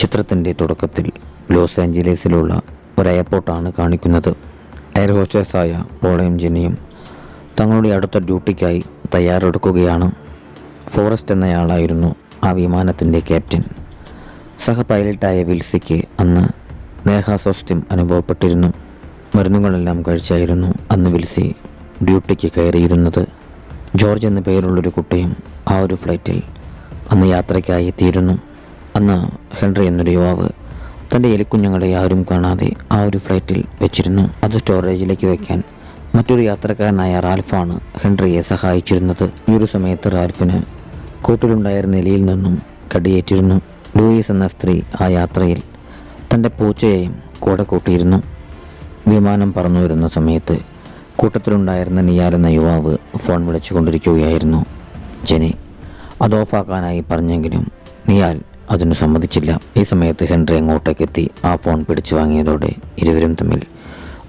ചിത്രത്തിൻ്റെ തുടക്കത്തിൽ ലോസ് ആഞ്ചലസിലുള്ള ഒരു എയർപോർട്ടാണ് കാണിക്കുന്നത്. എയർ ഹോസ്റ്റേഴ്സായ പോളയും ജെന്നിയും തങ്ങളുടെ അടുത്ത ഡ്യൂട്ടിക്കായി തയ്യാറെടുക്കുകയാണ്. ഫോറസ്റ്റ് എന്നയാളായിരുന്നു ആ വിമാനത്തിൻ്റെ ക്യാപ്റ്റൻ. സഹ പൈലറ്റായ വിൽസിക്ക് അന്ന് ദേഹാസ്വാസ്ഥ്യം അനുഭവപ്പെട്ടിരുന്നു. മരുന്നുകളെല്ലാം കഴിച്ചായിരുന്നു അന്ന് വിൽസി ഡ്യൂട്ടിക്ക് കയറിയിരുന്നത്. ജോർജ് എന്ന പേരുള്ളൊരു കുട്ടിയും ആ ഒരു ഫ്ലൈറ്റിൽ അന്ന് യാത്രയ്ക്കായി എത്തിയിരുന്നു. അന്ന് ഹെൻറി എന്നൊരു യുവാവ് തൻ്റെ എലിക്കുഞ്ഞുങ്ങളെ ആരും കാണാതെ ആ ഒരു ഫ്ലൈറ്റിൽ വെച്ചിരുന്നു. അത് സ്റ്റോറേജിലേക്ക് വയ്ക്കാൻ മറ്റൊരു യാത്രക്കാരനായ റാൽഫാണ് ഹെൻറിയെ സഹായിച്ചിരുന്നത്. ഈ ഒരു സമയത്ത് റാൽഫിന് കൂട്ടിലുണ്ടായിരുന്ന എലിയിൽ നിന്നും കടിയേറ്റിരുന്നു. ലൂയിസ് എന്ന സ്ത്രീ ആ യാത്രയിൽ തൻ്റെ പൂച്ചയെയും കൂടെ കൂട്ടിയിരുന്നു. വിമാനം പറന്നു വരുന്ന സമയത്ത് കൂട്ടത്തിലുണ്ടായിരുന്ന നിയാൽ എന്ന യുവാവ് ഫോൺ വിളിച്ചു കൊണ്ടിരിക്കുകയായിരുന്നു. ജെനി അത് ഓഫാക്കാനായി പറഞ്ഞെങ്കിലും നിയാൽ അതിന് സമ്മതിച്ചില്ല. ഈ സമയത്ത് ഹെൻറി അങ്ങോട്ടേക്കെത്തി ആ ഫോൺ പിടിച്ചു വാങ്ങിയതോടെ ഇരുവരും തമ്മിൽ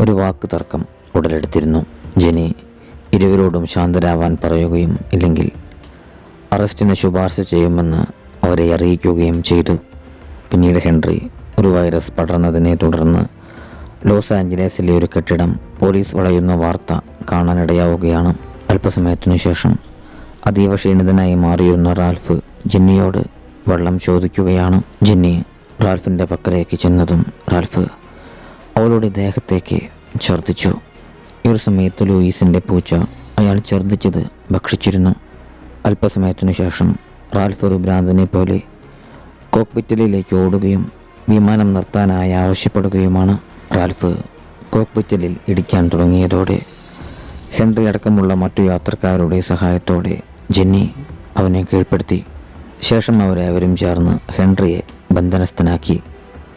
ഒരു വാക്ക് തർക്കം ഉടലെടുത്തിരുന്നു. ജെനി ഇരുവരോടും ശാന്തരാവാൻ പറയുകയും ഇല്ലെങ്കിൽ അറസ്റ്റിന് ശുപാർശ ചെയ്യുമെന്ന് അവരെ അറിയിക്കുകയും ചെയ്തു. പിന്നീട് ഹെൻറി ഒരു വൈറസ് പടർന്നതിനെ തുടർന്ന് ലോസ് ആഞ്ചലസിലെ ഒരു കെട്ടിടം പോലീസ് വളയുന്ന വാർത്ത കാണാനിടയാവുകയാണ്. അല്പസമയത്തിനു ശേഷം അതീവ ക്ഷീണിതനായി മാറിയിരുന്ന റാൽഫ് ജെന്നിയോട് വെള്ളം ചോദിക്കുകയാണ്. ജെന്നി റാൽഫിൻ്റെ പക്കലേക്ക് ചെന്നതും റാൽഫ് അവളുടെ ദേഹത്തേക്ക് ഛർദ്ദിച്ചു. ഈ ഒരു സമയത്ത് ലൂയിസിൻ്റെ പൂച്ച അയാൾ ഛർദ്ദിച്ചത് ഭക്ഷിച്ചിരുന്നു. അല്പസമയത്തിനു ശേഷം റാൽഫ് ഒരു ഭ്രാന്തനെ പോലെ കോക്പിറ്റലിലേക്ക് ഓടുകയും വിമാനം നിർത്താനായി ആവശ്യപ്പെടുകയുമാണ്. റാൽഫ് കോക്പിറ്റലിൽ ഇടിക്കാൻ തുടങ്ങിയതോടെ ഹെൻറി അടക്കമുള്ള മറ്റു യാത്രക്കാരുടെ സഹായത്തോടെ ജെന്നി അവനെ കീഴ്പ്പെടുത്തി. ശേഷം അവരും ചേർന്ന് ഹെൻറിയെ ബന്ധനസ്ഥനാക്കി.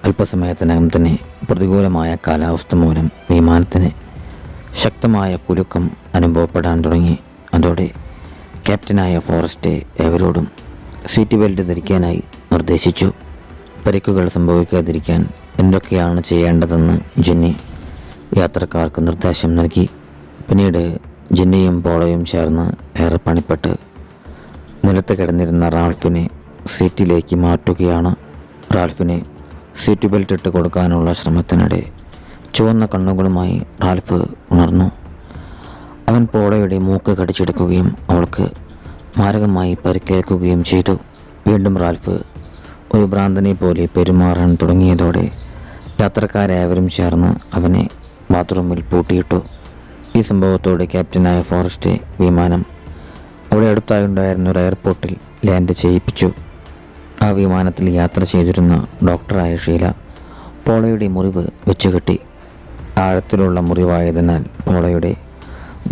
അല്പസമയത്തിനകം തന്നെ പ്രതികൂലമായ കാലാവസ്ഥ മൂലം വിമാനത്തിന് ശക്തമായ കുലുക്കം അനുഭവപ്പെടാൻ തുടങ്ങി. അതോടെ ക്യാപ്റ്റനായ ഫോറസ്റ്റ് ഏവരോടും സീറ്റ് ബെൽറ്റ് ധരിക്കാനായി നിർദ്ദേശിച്ചു. പരിക്കുകൾ സംഭവിക്കാതിരിക്കാൻ എന്തൊക്കെയാണ് ചെയ്യേണ്ടതെന്ന് ജെന്നി യാത്രക്കാർക്ക് നിർദ്ദേശം നൽകി. പിന്നീട് ജെന്നിയും പോളയും ചേർന്ന് ഏറെ പണിപ്പെട്ട് നിലത്ത് കിടന്നിരുന്ന റാൽഫിനെ സീറ്റിലേക്ക് മാറ്റുകയാണ്. റാൽഫിനെ സീറ്റ് ബെൽറ്റ് ഇട്ട് കൊടുക്കാനുള്ള ശ്രമത്തിനിടെ ചുവന്ന കണ്ണുകളുമായി റാൽഫ് ഉണർന്നു. അവൻ പോളയുടെ മൂക്ക് കടിച്ചെടുക്കുകയും അവൾക്ക് മാരകമായി പരിക്കേൽക്കുകയും ചെയ്തു. വീണ്ടും റാൽഫ് ഒരു ഭ്രാന്തനെ പോലെ പെരുമാറാൻ തുടങ്ങിയതോടെ യാത്രക്കാരേവരും ചേർന്ന് അവനെ ബാത്റൂമിൽ പൂട്ടിയിട്ടു. ഈ സംഭവത്തോടെ ക്യാപ്റ്റനായ ഫോറസ്റ്റ് വിമാനം അവിടെ അടുത്തായുണ്ടായിരുന്ന ഒരു എയർപോർട്ടിൽ ലാൻഡ് ചെയ്യിപ്പിച്ചു. ആ വിമാനത്തിൽ യാത്ര ചെയ്തിരുന്ന ഡോക്ടറായ ഷീല പോളയുടെ മുറിവ് വെച്ചുകെട്ടി. ആഴത്തിലുള്ള മുറിവായതിനാൽ പോളയുടെ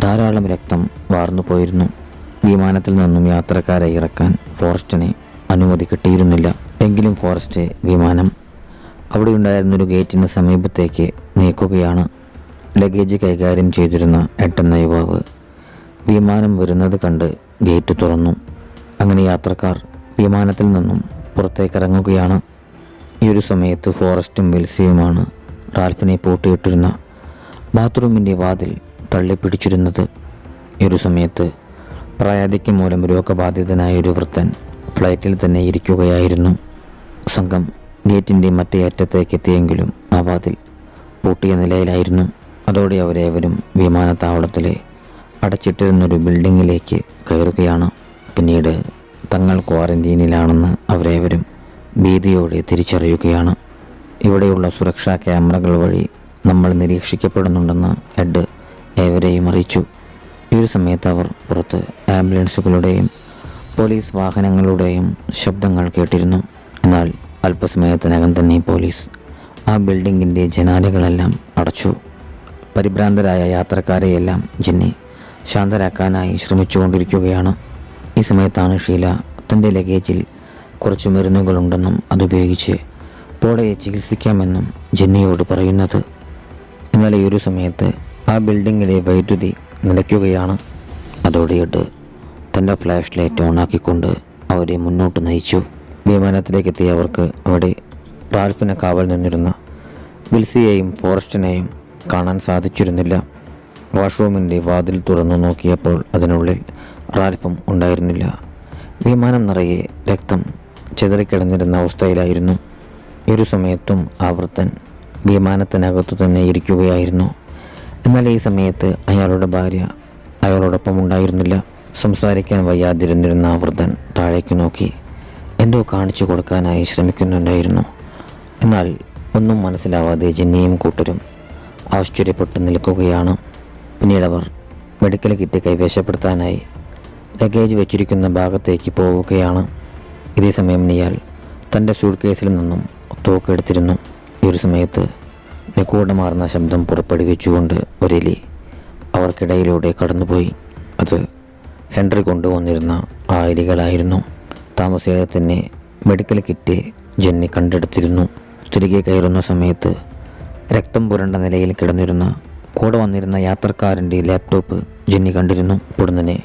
ധാരാളം രക്തം വാർന്നു പോയിരുന്നു. വിമാനത്തിൽ നിന്നും യാത്രക്കാരെ ഇറക്കാൻ ഫോറസ്റ്റിന് അനുമതി കിട്ടിയിരുന്നില്ല. എങ്കിലും ഫോറസ്റ്റ് വിമാനം അവിടെ ഉണ്ടായിരുന്നൊരു ഗേറ്റിന് സമീപത്തേക്ക് നീക്കുകയാണ്. ലഗേജ് കൈകാര്യം ചെയ്തിരുന്ന എട്ടെന്ന യുവാവ് വിമാനം വരുന്നത് കണ്ട് ഗേറ്റ് തുറന്നു. അങ്ങനെ യാത്രക്കാർ വിമാനത്തിൽ നിന്നും പുറത്തേക്കിറങ്ങുകയാണ്. ഈ ഒരു സമയത്ത് ഫോറസ്റ്റും വിൽസിയുമാണ് റാൽഫിനെ പൂട്ടിയിട്ടിരുന്ന ബാത്റൂമിൻ്റെ വാതിൽ തള്ളിപ്പിടിച്ചിരുന്നത്. ഈ ഒരു സമയത്ത് പ്രായാധിക്യം മൂലം രോഗബാധിതനായ ഒരു വൃദ്ധൻ ഫ്ലൈറ്റിൽ തന്നെ ഇരിക്കുകയായിരുന്നു. സംഘം ഗേറ്റിൻ്റെ മറ്റേ അറ്റത്തേക്ക് എത്തിയെങ്കിലും ആ വാതിൽ പൂട്ടിയ നിലയിലായിരുന്നു. അതോടെ അവരേവരും വിമാനത്താവളത്തിലെ അടച്ചിട്ടിരുന്നൊരു ബിൽഡിങ്ങിലേക്ക് കയറുകയാണ്. പിന്നീട് തങ്ങൾ ക്വാറന്റീനിലാണെന്ന് അവരേവരും ഭീതിയോടെ തിരിച്ചറിയുകയാണ്. ഇവിടെയുള്ള സുരക്ഷാ ക്യാമറകൾ വഴി നമ്മൾ നിരീക്ഷിക്കപ്പെടുന്നുണ്ടെന്ന് എഡ് ഏവരെയും അറിയിച്ചു. ഈ ഒരു സമയത്ത് അവർ പുറത്ത് ആംബുലൻസുകളുടെയും പോലീസ് വാഹനങ്ങളുടെയും ശബ്ദങ്ങൾ കേട്ടിരുന്നു. എന്നാൽ അല്പസമയത്തിനകം തന്നെ പോലീസ് ആ ബിൽഡിങ്ങിൻ്റെ ജനാലകളെല്ലാം അടച്ചു. പരിഭ്രാന്തരായ യാത്രക്കാരെയെല്ലാം ജെന്നി ശാന്തരാക്കാനായി ശ്രമിച്ചുകൊണ്ടിരിക്കുകയാണ്. ഈ സമയത്താണ് ഷീല തൻ്റെ ലഗേജിൽ കുറച്ച് മരുന്നുകളുണ്ടെന്നും അതുപയോഗിച്ച് പോളയെ ചികിത്സിക്കാമെന്നും ജെന്നിയോട് പറയുന്നത്. എന്നാൽ ഈ ഒരു സമയത്ത് ആ ബിൽഡിങ്ങിലെ വൈദ്യുതി നിലയ്ക്കുകയാണ്. അതോടെ എഡ് തൻ്റെ ഫ്ലാഷ് ലൈറ്റ് ഓണാക്കിക്കൊണ്ട് അവരെ മുന്നോട്ട് നയിച്ചു. വിമാനത്തിലേക്കെത്തിയവർക്ക് അവിടെ റാൽഫിനെ കാവൽ നിന്നിരുന്ന വിൽസിയെയും ഫോറസ്റ്റിനെയും കാണാൻ സാധിച്ചിരുന്നില്ല. വാഷ്റൂമിൻ്റെ വാതിൽ തുറന്നു നോക്കിയപ്പോൾ അതിനുള്ളിൽ റാൽഫും ഉണ്ടായിരുന്നില്ല. വിമാനം നിറയെ രക്തം ചിതറിക്കിടന്നിരുന്ന അവസ്ഥയിലായിരുന്നു. ഈ ഒരു സമയത്തും ആ വൃദ്ധൻ വിമാനത്തിനകത്തു തന്നെ ഇരിക്കുകയായിരുന്നു. എന്നാൽ ഈ സമയത്ത് അയാളുടെ ഭാര്യ അയാളോടൊപ്പം ഉണ്ടായിരുന്നില്ല. സംസാരിക്കാൻ വയ്യാതിരുന്നിരുന്ന ആ വൃദ്ധൻ താഴേക്ക് നോക്കി എന്തോ കാണിച്ചു കൊടുക്കാനായി ശ്രമിക്കുന്നുണ്ടായിരുന്നു. എന്നാൽ ഒന്നും മനസ്സിലാവാതെ ജെന്നിയും കൂട്ടരും ആശ്ചര്യപ്പെട്ട് നിൽക്കുകയാണ്. പിന്നീടവർ മെഡിക്കൽ കിറ്റ് കൈവശപ്പെടുത്താനായി ലഗേജ് വെച്ചിരിക്കുന്ന ഭാഗത്തേക്ക് പോവുകയാണ്. ഇതേ സമയം നിയാൽ തൻ്റെ സൂട്ട്കേസിൽ നിന്നും തോക്കെടുത്തിരുന്നു. ഈ ഒരു സമയത്ത് നിഗൂഢമാർന്ന ശബ്ദം പുറപ്പെടുവിച്ചുകൊണ്ട് ഒരെലി അവർക്കിടയിലൂടെ കടന്നുപോയി. അത് ഹെൻറി കൊണ്ടുവന്നിരുന്ന ആ എലികളായിരുന്നു. താമസിയാതെ തന്നെ മെഡിക്കൽ കിറ്റ് ജെന്നി കണ്ടെടുത്തിരുന്നു. തിരികെ കയറുന്ന സമയത്ത് രക്തം പുരണ്ട നിലയിൽ കിടന്നിരുന്ന കൂടെ വന്നിരുന്ന യാത്രക്കാരൻ്റെ ലാപ്ടോപ്പ് ജെന്നി കണ്ടിരുന്നു. ഉടനെ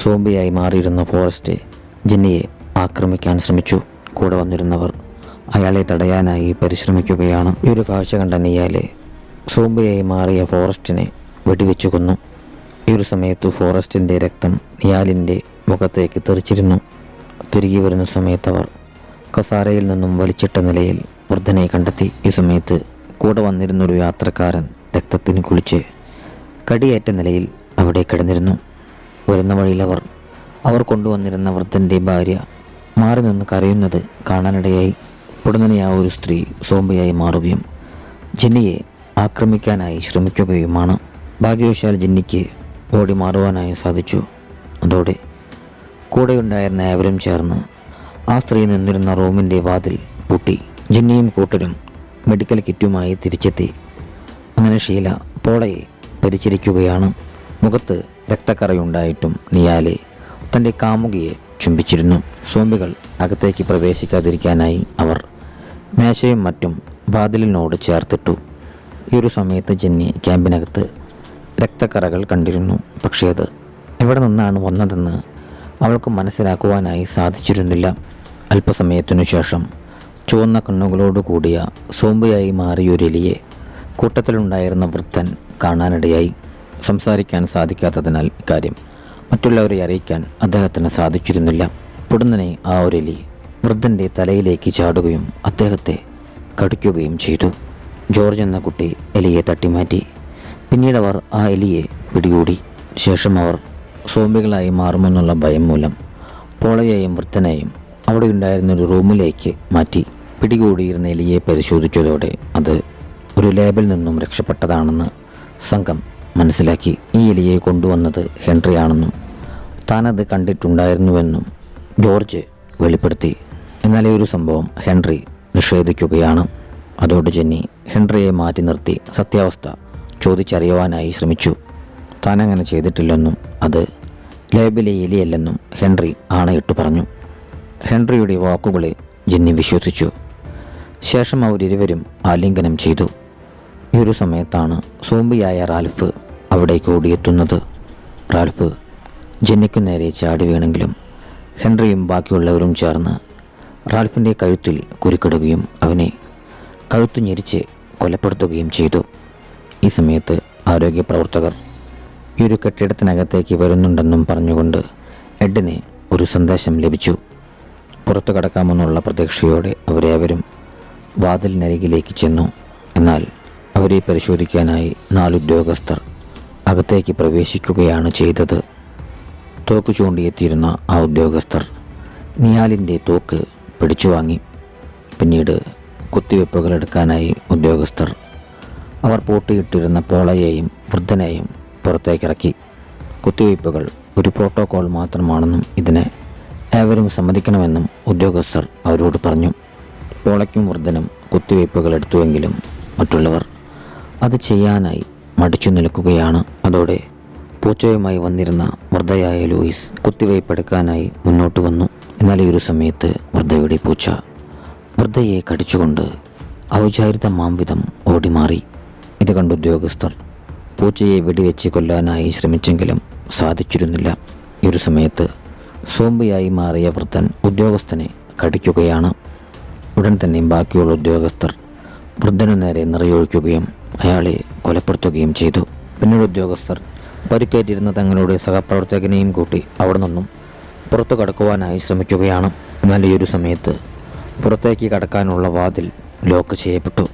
സോംബിയായി മാറിയിരുന്ന ഫോറസ്റ്റ് ജെന്നിയെ ആക്രമിക്കാൻ ശ്രമിച്ചു. കൂടെ വന്നിരുന്നവർ അയാളെ തടയാനായി പരിശ്രമിക്കുകയാണ്. ഈ ഒരു കാഴ്ച കണ്ട നിയാലെ സോംബിയായി മാറിയ ഫോറസ്റ്റിനെ വെടിവെച്ചു കൊന്നു. ഈ ഒരു സമയത്ത് ഫോറസ്റ്റിൻ്റെ രക്തം നിയാലിൻ്റെ മുഖത്തേക്ക് തെറിച്ചിരുന്നു. തിരികെ വരുന്ന സമയത്ത് അവർ കസാരയിൽ നിന്നും വലിച്ചിട്ട നിലയിൽ വൃദ്ധനെ കണ്ടെത്തി. ഈ സമയത്ത് കൂടെ വന്നിരുന്നൊരു യാത്രക്കാരൻ രക്തത്തിന് കുളിച്ച് കടിയേറ്റ നിലയിൽ അവിടെ കിടന്നിരുന്നു. വരുന്ന വഴിയിൽ അവർ കൊണ്ടുവന്നിരുന്ന വൃദ്ധൻ്റെ ഭാര്യ മാറി നിന്ന് കരയുന്നത് കാണാനിടയായി. ഉടനെ ആ ഒരു സ്ത്രീ സോംബിയായി മാറുകയും ജെന്നിയെ ആക്രമിക്കാനായി ശ്രമിക്കുകയുമാണ്. ഭാഗ്യവശാൽ ജെന്നിക്ക് ഓടി മാറുവാനായി സാധിച്ചു. അതോടെ കൂടെയുണ്ടായിരുന്ന ഏവരും ചേർന്ന് ആ സ്ത്രീ നിന്നിരുന്ന റൂമിൻ്റെ വാതിൽ പൂട്ടി. ജെന്നിയും കൂട്ടരും മെഡിക്കൽ കിറ്റുമായി തിരിച്ചെത്തി. അങ്ങനെ ഷീല പോളയെ പരിചരിക്കുകയാണ്. മുഖത്ത് രക്തക്കറയുണ്ടായിട്ടും നിയാലെ തൻ്റെ കാമുകിയെ ചുംബിച്ചിരുന്നു. സോംബികൾ അകത്തേക്ക് പ്രവേശിക്കാതിരിക്കാനായി അവർ മേശയും മറ്റും വാതിലിനോട് ചേർത്തിട്ടു. ഈ ഒരു സമയത്ത് ജെന്നി ക്യാമ്പിനകത്ത് രക്തക്കറകൾ കണ്ടിരുന്നു. പക്ഷേ അത് എവിടെ നിന്നാണ് വന്നതെന്ന് അവൾക്ക് മനസ്സിലാക്കുവാനായി സാധിച്ചിരുന്നില്ല. അല്പസമയത്തിനു ശേഷം ചുവന്ന കണ്ണുകളോട് കൂടിയ സോംബിയായി മാറിയൊരെലിയെ കൂട്ടത്തിലുണ്ടായിരുന്ന വൃദ്ധൻ കാണാനിടയായി. സംസാരിക്കാൻ സാധിക്കാത്തതിനാൽ ഇക്കാര്യം മറ്റുള്ളവരെ അറിയിക്കാൻ അദ്ദേഹത്തിന് സാധിച്ചിരുന്നില്ല. ഉടനെ ആ ഒരെലി വൃദ്ധൻ്റെ തലയിലേക്ക് ചാടുകയും അദ്ദേഹത്തെ കടിക്കുകയും ചെയ്തു. ജോർജ് എന്ന കുട്ടി എലിയെ തട്ടിമാറ്റി. പിന്നീട് അവർ ആ എലിയെ പിടികൂടി. ശേഷം അവർ സോംബികളായി മാറുമെന്നുള്ള ഭയം മൂലം പോളയെയും വൃദ്ധനെയും അവിടെ ഉണ്ടായിരുന്നൊരു റൂമിലേക്ക് മാറ്റി. പിടികൂടിയിരുന്ന എലിയെ പരിശോധിച്ചതോടെ അത് ഒരു ലാബിൽ നിന്നും രക്ഷപ്പെട്ടതാണെന്ന് സംഘം മനസ്സിലാക്കി. ഈ എലിയെ കൊണ്ടുവന്നത് ഹെൻറിയാണെന്നും താനത് കണ്ടിട്ടുണ്ടായിരുന്നുവെന്നും ജോർജ് വെളിപ്പെടുത്തി. എന്നാൽ ഈ ഒരു സംഭവം ഹെൻറി നിഷേധിക്കുകയാണ്. അതോടെ ജെന്നി ഹെൻറിയെ മാറ്റി നിർത്തി സത്യാവസ്ഥ ചോദിച്ചറിയുവാനായി ശ്രമിച്ചു. താനങ്ങനെ ചെയ്തിട്ടില്ലെന്നും അത് ലാബിലെ എലിയല്ലെന്നും ഹെൻറി ആണയിട്ട് പറഞ്ഞു. ഹെൻറിയുടെ വാക്കുകളെ ജെന്നി വിശ്വസിച്ചു. ശേഷം അവരിരുവരും ആലിംഗനം ചെയ്തു. ഈ ഒരു സമയത്താണ് സോംബിയായ റാൽഫ് അവിടേക്ക് ഓടിയെത്തുന്നത്. റാൽഫ് ജെന്നിക്കു നേരെ ചാടി വീണെങ്കിലും ഹെൻറിയും ബാക്കിയുള്ളവരും ചേർന്ന് റാൽഫിൻ്റെ കഴുത്തിൽ കുരുക്കിടുകയും അവനെ കഴുത്തു ഞെരിച്ച് കൊലപ്പെടുത്തുകയും ചെയ്തു. ഈ സമയത്ത് ആരോഗ്യ പ്രവർത്തകർ ഈ ഒരു കെട്ടിടത്തിനകത്തേക്ക് വരുന്നുണ്ടെന്നും പറഞ്ഞുകൊണ്ട് എഡിന് ഒരു സന്ദേശം ലഭിച്ചു. പുറത്തു കടക്കാമെന്നുള്ള പ്രതീക്ഷയോടെ അവരേവരും വാതിലിനരികിലേക്ക് ചെന്നു. എന്നാൽ അവരെ പരിശോധിക്കാനായി 4 ഉദ്യോഗസ്ഥർ അകത്തേക്ക് പ്രവേശിക്കുകയാണ് ചെയ്തത്. തോക്ക് ചൂണ്ടിയെത്തിയിരുന്ന ആ ഉദ്യോഗസ്ഥർ നിയാലിൻ്റെ തോക്ക് പിടിച്ചു വാങ്ങി. പിന്നീട് കുത്തിവെപ്പുകൾ എടുക്കാനായി ഉദ്യോഗസ്ഥർ അവർ പൂട്ടിയിട്ടിരുന്ന പോളയെയും വൃദ്ധനെയും പുറത്തേക്കിറക്കി. കുത്തിവയ്പ്പുകൾ ഒരു പ്രോട്ടോകോൾ മാത്രമാണെന്നും ഇതിനെ ഏവരും സമ്മതിക്കണമെന്നും ഉദ്യോഗസ്ഥർ അവരോട് പറഞ്ഞു. പോളയ്ക്കും വൃദ്ധനും കുത്തിവയ്പ്പുകൾ എടുത്തുവെങ്കിലും മറ്റുള്ളവർ അത് ചെയ്യാനായി മടിച്ചു നിൽക്കുകയാണ്. അതോടെ പൂച്ചയുമായി വന്നിരുന്ന വൃദ്ധയായ ലൂയിസ് കുത്തിവയ്പ്പെടുക്കാനായി മുന്നോട്ട് വന്നു. എന്നാൽ ഈ ഒരു സമയത്ത് വൃദ്ധയുടെ പൂച്ച വൃദ്ധയെ കടിച്ചുകൊണ്ട് ഔചാരിതമാം വിധം ഓടിമാറി. ഇത് കണ്ട ഉദ്യോഗസ്ഥർ പൂച്ചയെ വെടിവെച്ച് കൊല്ലാനായി ശ്രമിച്ചെങ്കിലും സാധിച്ചിരുന്നില്ല. ഈ ഒരു സമയത്ത് സോംബിയായി മാറിയ വൃദ്ധൻ ഉദ്യോഗസ്ഥനെ കടിക്കുകയാണ്. ഉടൻ തന്നെ ബാക്കിയുള്ള ഉദ്യോഗസ്ഥർ വൃദ്ധനു നേരെ നിറയൊഴിക്കുകയും അയാളെ കൊലപ്പെടുത്തുകയും ചെയ്തു. പിന്നീട് ഉദ്യോഗസ്ഥർ പരിക്കേറ്റിരുന്ന തങ്ങളുടെ സഹപ്രവർത്തകനെയും കൂട്ടി അവിടെ നിന്നും പുറത്തു കടക്കുവാനായി ശ്രമിക്കുകയാണ്. എന്നാൽ ഈ ഒരു സമയത്ത് പുറത്തേക്ക് കടക്കാനുള്ള വാതിൽ ലോക്ക് ചെയ്യപ്പെട്ടു.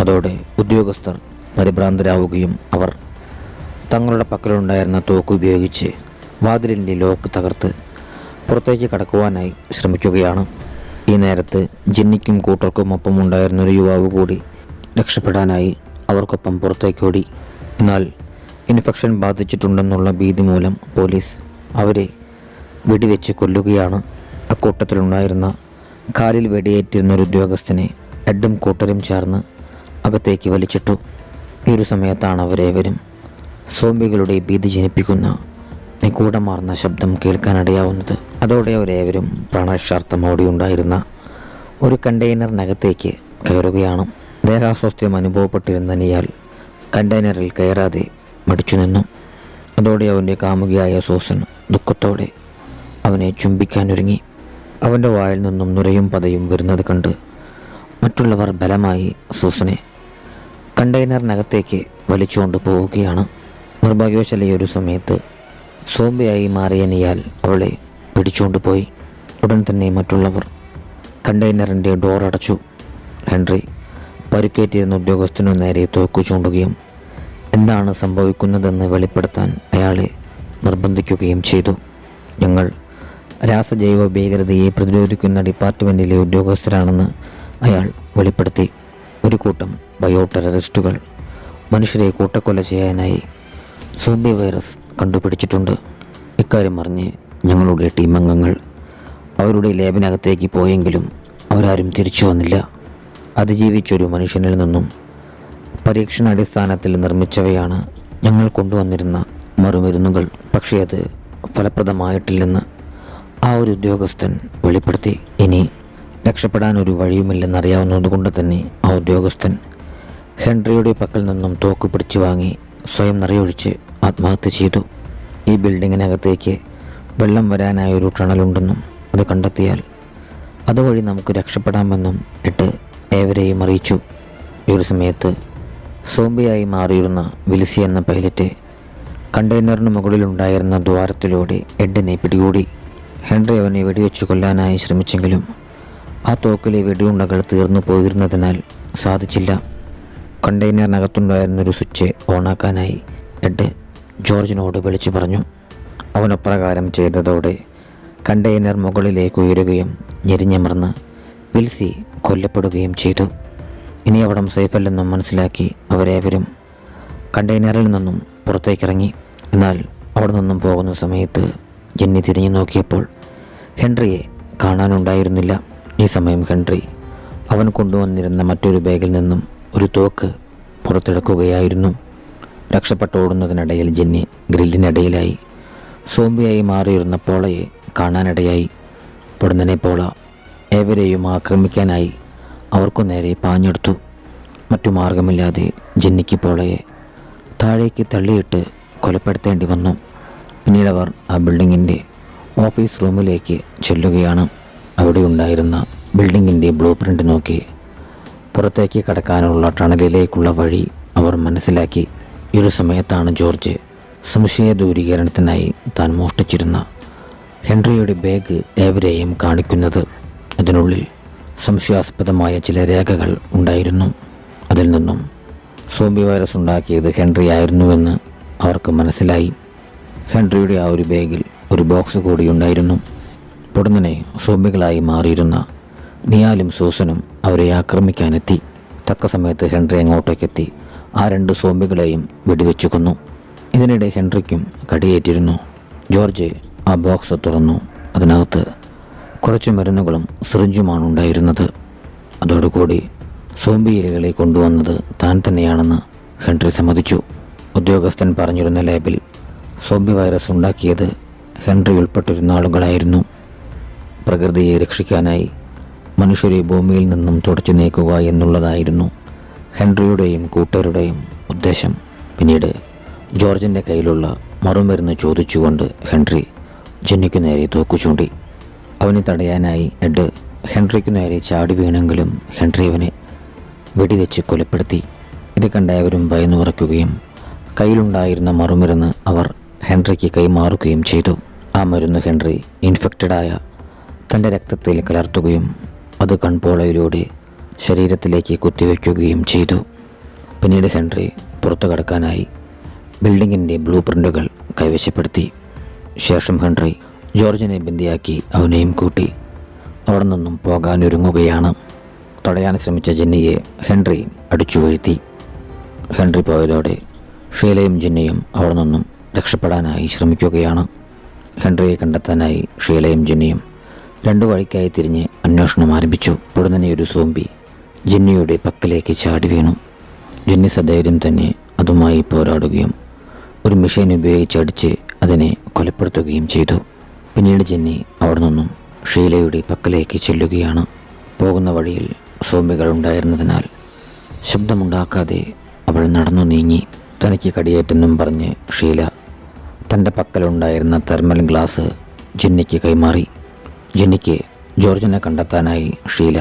അതോടെ ഉദ്യോഗസ്ഥർ പരിഭ്രാന്തരാവുകയും അവർ തങ്ങളുടെ പക്കലുണ്ടായിരുന്ന തോക്ക് ഉപയോഗിച്ച് വാതിലിൻ്റെ ലോക്ക് തകർത്ത് പുറത്തേക്ക് കടക്കുവാനായി ശ്രമിക്കുകയാണ്. ഈ നേരത്ത് ജിന്നിക്കും കൂട്ടർക്കും ഒപ്പം ഉണ്ടായിരുന്ന ഒരു യുവാവ് കൂടി രക്ഷപ്പെടാനായി അവർക്കൊപ്പം പുറത്തേക്കോടി. എന്നാൽ ഇൻഫെക്ഷൻ ബാധിച്ചിട്ടുണ്ടെന്നുള്ള ഭീതി മൂലം പോലീസ് അവരെ വെടിവെച്ച് കൊല്ലുകയാണ്. അക്കൂട്ടത്തിലുണ്ടായിരുന്ന കാലിൽ വെടിയേറ്റിരുന്ന ഒരു ഉദ്യോഗസ്ഥനെ എഡും കൂട്ടരും ചേർന്ന് അകത്തേക്ക് വലിച്ചിട്ടു. ഈ ഒരു സമയത്താണ് അവരേവരും സോംബികളുടെ ഭീതി ജനിപ്പിക്കുന്ന നിഗൂഢമാർന്ന ശബ്ദം കേൾക്കാനിടയാവുന്നത്. അതോടെ അവരേവരും പ്രാണരക്ഷാർത്ഥം ഓടിയുണ്ടായിരുന്ന ഒരു കണ്ടെയ്നറിനകത്തേക്ക് കയറുകയാണ്. ദേഹാസ്വാസ്ഥ്യം അനുഭവപ്പെട്ടിരുന്ന നിയാൽ കണ്ടെയ്നറിൽ കയറാതെ മടിച്ചു നിന്നു. അതോടെ അവൻ്റെ കാമുകിയായ സൂസൻ ദുഃഖത്തോടെ അവനെ ചുംബിക്കാനൊരുങ്ങി. അവൻ്റെ വായിൽ നിന്നും നുരയും പതയും വരുന്നത് കണ്ട് മറ്റുള്ളവർ ബലമായി സൂസനെ കണ്ടെയ്നറിനകത്തേക്ക് വലിച്ചുകൊണ്ട് പോവുകയാണ്. നിർഭാഗ്യവശാൽ ഈ ഒരു സമയത്ത് സോംബിയായി മാറിയ നിയാൽ അവളെ പിടിച്ചുകൊണ്ട് പോയി. ഉടൻ തന്നെ മറ്റുള്ളവർ കണ്ടെയ്നറിൻ്റെ ഡോർ അടച്ചു. ഹെൻറി പരുക്കേറ്റിരുന്ന ഉദ്യോഗസ്ഥനു നേരെ തോക്കു ചൂണ്ടുകയും എന്താണ് സംഭവിക്കുന്നതെന്ന് വെളിപ്പെടുത്താൻ അയാളെ നിർബന്ധിക്കുകയും ചെയ്തു. ഞങ്ങൾ രാസജൈവ ഭീകരതയെ പ്രതിരോധിക്കുന്ന ഡിപ്പാർട്ട്മെൻറ്റിലെ ഉദ്യോഗസ്ഥരാണെന്ന് അയാൾ വെളിപ്പെടുത്തി. ഒരു കൂട്ടം ബയോ ടെററിസ്റ്റുകൾ മനുഷ്യരെ കൂട്ടക്കൊല ചെയ്യാനായി സോംബി വൈറസ് കണ്ടുപിടിച്ചിട്ടുണ്ട്. ഇക്കാര്യം അറിഞ്ഞ് ഞങ്ങളുടെ ടീം അംഗങ്ങൾ അവരുടെ ലാബിനകത്തേക്ക് പോയെങ്കിലും അവരാരും തിരിച്ചു വന്നില്ല. അതിജീവിച്ചൊരു മനുഷ്യനിൽ നിന്നും പരീക്ഷണാടിസ്ഥാനത്തിൽ നിർമ്മിച്ചവയാണ് ഞങ്ങൾ കൊണ്ടുവന്നിരുന്ന മറുമരുന്നുകൾ. പക്ഷേ അത് ഫലപ്രദമായിട്ടില്ലെന്ന് ആ ഒരു ഉദ്യോഗസ്ഥൻ വെളിപ്പെടുത്തി. ഇനി രക്ഷപ്പെടാൻ ഒരു വഴിയുമില്ലെന്നറിയാവുന്നതുകൊണ്ട് തന്നെ ആ ഉദ്യോഗസ്ഥൻ ഹെൻറിയുടെ പക്കൽ നിന്നും തോക്ക് പിടിച്ചു വാങ്ങി സ്വയം നിറയൊഴിച്ച് ആത്മഹത്യ ചെയ്തു. ഈ ബിൽഡിങ്ങിനകത്തേക്ക് വെള്ളം വരാനായൊരു ടണലുണ്ടെന്നും അത് കണ്ടെത്തിയാൽ അതുവഴി നമുക്ക് രക്ഷപ്പെടാമെന്നും എട്ട് ഏവരെയും അറിയിച്ചു. ഈ ഒരു സമയത്ത് സോംബിയായി മാറിയിരുന്ന വിൽസി എന്ന പൈലറ്റ് കണ്ടെയ്നറിന് മുകളിലുണ്ടായിരുന്ന ദ്വാരത്തിലൂടെ എഡിനെ പിടികൂടി. ഹെൻറി അവനെ വെടിവെച്ച് കൊല്ലാനായി ശ്രമിച്ചെങ്കിലും ആ തോക്കിലെ വെടിയുണ്ടകൾ തീർന്നു പോയിരുന്നതിനാൽ സാധിച്ചില്ല. കണ്ടെയ്നറിനകത്തുണ്ടായിരുന്നൊരു സ്വിച്ച് ഓണാക്കാനായി എഡ് ജോർജിനോട് വിളിച്ചു പറഞ്ഞു. അവനപ്രകാരം ചെയ്തതോടെ കണ്ടെയ്നർ മുകളിലേക്ക് ഉയരുകയും ഞെരിഞ്ഞമർന്ന് വിൽസി കൊല്ലപ്പെടുകയും ചെയ്തു. ഇനി അവിടം സേഫല്ലെന്നും മനസ്സിലാക്കി അവരേവരും കണ്ടെയ്നറിൽ നിന്നും പുറത്തേക്കിറങ്ങി. എന്നാൽ അവിടെ നിന്നും പോകുന്ന സമയത്ത് ജെന്നി തിരിഞ്ഞു നോക്കിയപ്പോൾ ഹെൻറിയെ കാണാനുണ്ടായിരുന്നില്ല. ഈ സമയം ഹെൻറി അവൻ കൊണ്ടുവന്നിരുന്ന മറ്റൊരു ബാഗിൽ നിന്നും ഒരു തോക്ക് പുറത്തെടുക്കുകയായിരുന്നു. രക്ഷപ്പെട്ടോടുന്നതിനിടയിൽ ജെന്നി ഗ്രില്ലിനിടയിലായി. സോംബിയായി മാറിയിരുന്ന പോളയെ കാണാനിടയായി. ഉടനെ പോള ഏവരെയും ആക്രമിക്കാനായി അവർക്കു നേരെ പാഞ്ഞെടുത്തു. മറ്റു മാർഗമില്ലാതെ ജെന്നിക്ക് പോളയെ താഴേക്ക് തള്ളിയിട്ട് കൊലപ്പെടുത്തേണ്ടി വന്നു. പിന്നീട് അവർ ആ ബിൽഡിങ്ങിൻ്റെ ഓഫീസ് റൂമിലേക്ക് ചെല്ലുകയാണ്. അവിടെ ഉണ്ടായിരുന്ന ബിൽഡിങ്ങിൻ്റെ ബ്ലൂ പ്രിൻ്റ് നോക്കി പുറത്തേക്ക് കടക്കാനുള്ള ടണലിലേക്കുള്ള വഴി അവർ മനസ്സിലാക്കി. ഈ ഒരു സമയത്താണ് ജോർജ് സംശയ ദൂരീകരണത്തിനായി താൻ മോഷ്ടിച്ചിരുന്ന ഹെൻറിയുടെ ബാഗ് ഏവരെയും കാണിക്കുന്നത്. അതിനുള്ളിൽ സംശയാസ്പദമായ ചില രേഖകൾ ഉണ്ടായിരുന്നു. അതിൽ നിന്നും സോംബി വൈറസ് ഉണ്ടാക്കിയത് ഹെൻറി ആയിരുന്നുവെന്ന് അവർക്ക് മനസ്സിലായി. ഹെൻറിയുടെ ആ ഒരു ബാഗിൽ ഒരു ബോക്സ് കൂടി ഉണ്ടായിരുന്നു. പൊടുന്നനെ സോംബികളായി മാറിയിരുന്ന നിയാലും സൂസനും അവരെ ആക്രമിക്കാനെത്തി. തക്ക സമയത്ത് ഹെൻറി അങ്ങോട്ടേക്കെത്തി ആ 2 സോംബികളെയും വെടിവെച്ചു കൊന്നു. ഇതിനിടെ ഹെൻറിക്കും കടിയേറ്റിരുന്നു. ജോർജ് ആ ബോക്സ് തുറന്നു. അതിനകത്ത് കുറച്ച് മരുന്നുകളും സിറിഞ്ചുമാണ് ഉണ്ടായിരുന്നത്. അതോടുകൂടി സോംബി ഇരകളെ കൊണ്ടുവന്നത് താൻ തന്നെയാണെന്ന് ഹെൻറി സമ്മതിച്ചു. ഉദ്യോഗസ്ഥൻ പറഞ്ഞിരുന്ന ലാബിൽ സോംബി വൈറസ് ഉണ്ടാക്കിയത് ഹെൻറി ഉൾപ്പെട്ടിരുന്ന ആളുകളായിരുന്നു. പ്രകൃതിയെ രക്ഷിക്കാനായി മനുഷ്യരെ ഭൂമിയിൽ നിന്നും തുടച്ചു നീക്കുക എന്നുള്ളതായിരുന്നു ഹെൻറിയുടെയും കൂട്ടരുടെയും ഉദ്ദേശം. പിന്നീട് ജോർജിൻ്റെ കയ്യിലുള്ള മറുമരുന്ന് ചോദിച്ചുകൊണ്ട് ഹെൻറി ജെന്നിക്കു നേരെ തോക്കു ചൂണ്ടി. അവനെ തടയാനായി എഡ് ഹെൻറിക്കു നേരെ ചാടി വീണെങ്കിലും ഹെൻറി അവനെ വെടിവെച്ച് കൊലപ്പെടുത്തി. ഇത് കണ്ടവരും ഭയന്നു വിറയ്ക്കുകയും കയ്യിലുണ്ടായിരുന്ന മറുമരുന്ന് അവർ ഹെൻറിക്ക് കൈമാറുകയും ചെയ്തു. ആ മരുന്ന് ഹെൻറി ഇൻഫെക്റ്റഡായ തൻ്റെ രക്തത്തിൽ കലർത്തുകയും അത് കൺപോളയിലൂടെ ശരീരത്തിലേക്ക് കുത്തിവെക്കുകയും ചെയ്തു. പിന്നീട് ഹെൻറി പുറത്തു കടക്കാനായി ബിൽഡിങ്ങിൻ്റെ ബ്ലൂ പ്രിൻ്റുകൾ കൈവശപ്പെടുത്തി. ശേഷം ഹെൻറി ജോർജിനെ ബന്ദിയാക്കി അവനെയും കൂട്ടി അവിടെ നിന്നും പോകാനൊരുങ്ങുകയാണ്. തടയാൻ ശ്രമിച്ച ജെന്നിയെ ഹെൻറി അടിച്ചു വീഴ്ത്തി. ഹെൻറി പോയതോടെ ഷീലയും ജെന്നിയും അവിടെ നിന്നും രക്ഷപ്പെടാനായി ശ്രമിക്കുകയാണ്. ഹെൻറിയെ കണ്ടെത്താനായി ഷീലയും ജെന്നിയും രണ്ടു വഴിക്കായി തിരിഞ്ഞ് അന്വേഷണം ആരംഭിച്ചു. ഉടനെ ഒരു സോംബി ജെന്നിയുടെ പക്കലേക്ക് ചാടി വീണു. ജെന്നി സധൈര്യം തന്നെ അതുമായി പോരാടുകയും ഒരു മെഷീൻ ഉപയോഗിച്ചടിച്ച് അതിനെ കൊലപ്പെടുത്തുകയും ചെയ്തു. പിന്നീട് ജെന്നി അവിടെ നിന്നും ഷീലയുടെ പക്കലേക്ക് ചെല്ലുകയാണ്. പോകുന്ന വഴിയിൽ സോംബികൾ ഉണ്ടായിരുന്നതിനാൽ ശബ്ദമുണ്ടാക്കാതെ അവൾ നടന്നു നീങ്ങി. തനിക്ക് കടിയേറ്റെന്നും പറഞ്ഞ് ഷീല തൻ്റെ പക്കലുണ്ടായിരുന്ന തെർമൽ ഗ്ലാസ് ജെന്നിക്ക് കൈമാറി. ജെന്നിക്ക് ജോർജിനെ കണ്ടെത്താനായി ഷീല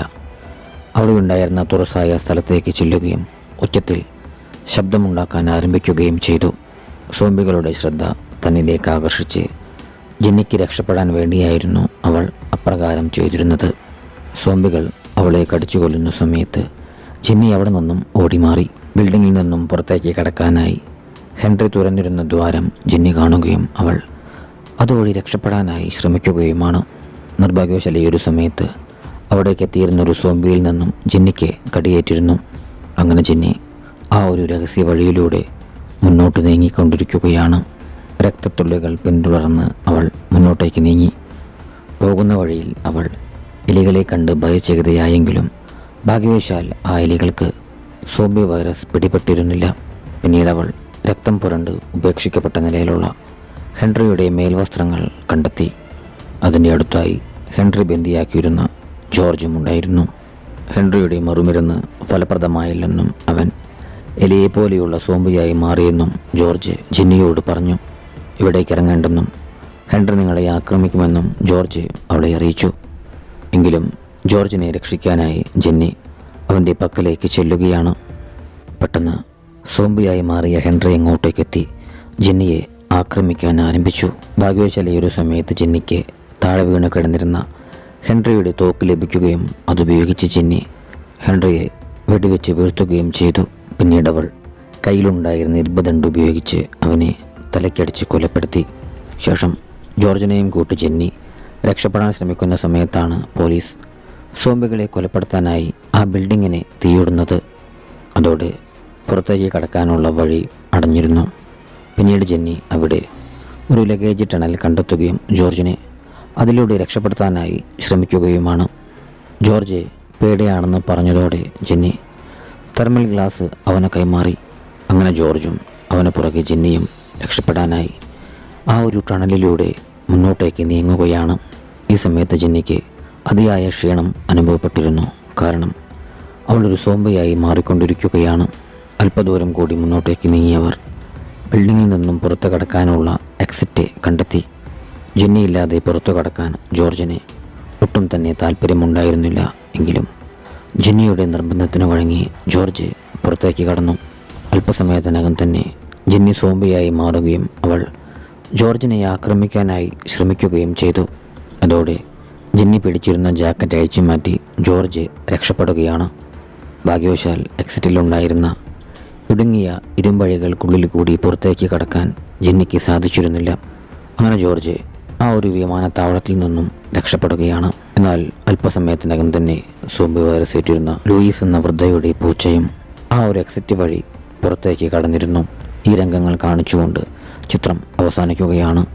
അവിടെ ഉണ്ടായിരുന്ന തുറസായ സ്ഥലത്തേക്ക് ചെല്ലുകയും ഉച്ചത്തിൽ ശബ്ദമുണ്ടാക്കാൻ ആരംഭിക്കുകയും ചെയ്തു. സോംബികളുടെ ശ്രദ്ധ തന്നിലേക്ക് ആകർഷിച്ച് ജെന്നിക്ക് രക്ഷപ്പെടാൻ വേണ്ടിയായിരുന്നു അവൾ അപ്രകാരം ചെയ്തിരുന്നത്. സോംബികൾ അവളെ കടിച്ചു കൊല്ലുന്ന സമയത്ത് ജെന്നി അവിടെ നിന്നും ഓടിമാറി. ബിൽഡിങ്ങിൽ നിന്നും പുറത്തേക്ക് കടക്കാനായി ഹെൻറി തുറന്നിരുന്ന ദ്വാരം ജെന്നി കാണുകയും അവൾ അതുവഴി രക്ഷപ്പെടാനായി ശ്രമിക്കുകയുമാണ്. നിർഭാഗ്യവശാൽ ഈ ഒരു സമയത്ത് അവിടേക്ക് എത്തിയിരുന്നൊരു സോംബിയിൽ നിന്നും ജെന്നിക്ക് കടിയേറ്റിരുന്നു. അങ്ങനെ ജെന്നി ആ ഒരു രഹസ്യ വഴിയിലൂടെ മുന്നോട്ട് നീങ്ങിക്കൊണ്ടിരിക്കുകയാണ്. രക്തത്തുള്ളികൾ പിന്തുടർന്ന് അവൾ മുന്നോട്ടേക്ക് നീങ്ങി. പോകുന്ന വഴിയിൽ അവൾ എലികളെ കണ്ട് ഭയചകിതയായെങ്കിലും ഭാഗ്യവശാൽ ആ എലികൾക്ക് സോംബി വൈറസ് പിടിപെട്ടിരുന്നില്ല. പിന്നീട് അവൾ രക്തം പുരണ്ട് ഉപേക്ഷിക്കപ്പെട്ട നിലയിലുള്ള ഹെൻറിയുടെ മേൽവസ്ത്രങ്ങൾ കണ്ടെത്തി. അതിൻ്റെ അടുത്തായി ഹെൻറി ബന്ദിയാക്കിയിരുന്ന ജോർജും ഉണ്ടായിരുന്നു. ഹെൻറിയുടെ മറുമരുന്ന് ഫലപ്രദമായില്ലെന്നും അവൻ എലിയെപ്പോലെയുള്ള സോംബിയായി മാറിയെന്നും ജോർജ് ജെന്നിയോട് പറഞ്ഞു. ഇവിടേക്ക് ഇറങ്ങേണ്ടെന്നും ഹെൻറി നിങ്ങളെ ആക്രമിക്കുമെന്നും ജോർജ് അവളെ അറിയിച്ചു. എങ്കിലും ജോർജിനെ രക്ഷിക്കാനായി ജെന്നി അവൻ്റെ പക്കലേക്ക് ചെല്ലുകയാണ്. പെട്ടെന്ന് സോംബിയായി മാറിയ ഹെൻറി എങ്ങോട്ടേക്കെത്തി ജെന്നിയെ ആക്രമിക്കാൻ ആരംഭിച്ചു. ഭാഗ്യവശാൽ ഈ ഒരു സമയത്ത് ജെന്നിക്ക് താഴെ വീണ് കിടന്നിരുന്ന ഹെൻറിയുടെ തോക്ക് ലഭിക്കുകയും അതുപയോഗിച്ച് ജെന്നി ഹെൻറിയെ വെടിവെച്ച് വീഴ്ത്തുകയും ചെയ്തു. പിന്നീട് അവൾ കയ്യിലുണ്ടായിരുന്ന ഇരുമ്പുദണ്ഡ് ഉപയോഗിച്ച് അവനെ തലയ്ക്കടിച്ച് കൊലപ്പെടുത്തി. ശേഷം ജോർജിനെയും കൂട്ടി ജെന്നി രക്ഷപ്പെടാൻ ശ്രമിക്കുന്ന സമയത്താണ് പോലീസ് സോംബികളെ കൊലപ്പെടുത്താനായി ആ ബിൽഡിങ്ങിനെ തീയിടുന്നത്. അതോടെ പുറത്തേക്ക് കടക്കാനുള്ള വഴി അടഞ്ഞിരുന്നു. പിന്നീട് ജെന്നി അവിടെ ഒരു ലഗേജ് ടണൽ കണ്ടെത്തുകയും ജോർജിനെ അതിലൂടെ രക്ഷപ്പെടുത്താനായി ശ്രമിക്കുകയുമാണ്. ജോർജ് പേടിയാണെന്ന് പറഞ്ഞതോടെ ജെന്നി തെർമൽ ഗ്ലാസ് അവന് കൈമാറി. അങ്ങനെ ജോർജും അവന് പുറകെ ജെന്നിയും രക്ഷപ്പെടാനായി ആ ഒരു ടണലിലൂടെ മുന്നോട്ടേക്ക് നീങ്ങുകയാണ്. ഈ സമയത്ത് ജെന്നിക്ക് അതിയായ ക്ഷീണം അനുഭവപ്പെട്ടിരുന്നു. കാരണം അവളൊരു സോംബിയായി മാറിക്കൊണ്ടിരിക്കുകയാണ്. അല്പദൂരം കൂടി മുന്നോട്ടേക്ക് നീങ്ങിയവർ ബിൽഡിങ്ങിൽ നിന്നും പുറത്തു കടക്കാനുള്ള എക്സിറ്റ് കണ്ടെത്തി. ജെന്നിയില്ലാതെ പുറത്തു കടക്കാൻ ജോർജിന് ഒട്ടും തന്നെ താല്പര്യമുണ്ടായിരുന്നില്ല. എങ്കിലും ജെന്നിയുടെ നിർബന്ധത്തിന് വഴങ്ങി ജോർജ് പുറത്തേക്ക് കടന്നു. അല്പസമയത്തിനകം തന്നെ ജെന്നി സോംബിയായി മാറുകയും അവൾ ജോർജിനെ ആക്രമിക്കാനായി ശ്രമിക്കുകയും ചെയ്തു. അതോടെ ജെന്നി പിടിച്ചിരുന്ന ജാക്കറ്റ് അഴിച്ചു മാറ്റി ജോർജ് രക്ഷപ്പെടുകയാണ്. ഭാഗ്യവശാൽ എക്സിറ്റിലുണ്ടായിരുന്ന ഇടുങ്ങിയ ഇരുമ്പഴികൾക്കുള്ളിൽ കൂടി പുറത്തേക്ക് കടക്കാൻ ജെന്നിക്ക് സാധിച്ചിരുന്നില്ല. അങ്ങനെ ജോർജ് ആ ഒരു വിമാനത്താവളത്തിൽ നിന്നും രക്ഷപ്പെടുകയാണ്. എന്നാൽ അല്പസമയത്തിനകം തന്നെ സോംബി വൈറസ് ഏറ്റിരുന്ന ലൂയിസ് എന്ന വൃദ്ധയുടെ പൂച്ചയും ആ ഒരു എക്സിറ്റ് വഴി പുറത്തേക്ക് കടന്നിരുന്നു. ഈ രംഗങ്ങൾ കാണിച്ചുകൊണ്ട് ചിത്രം അവസാനിക്കുകയാണ്.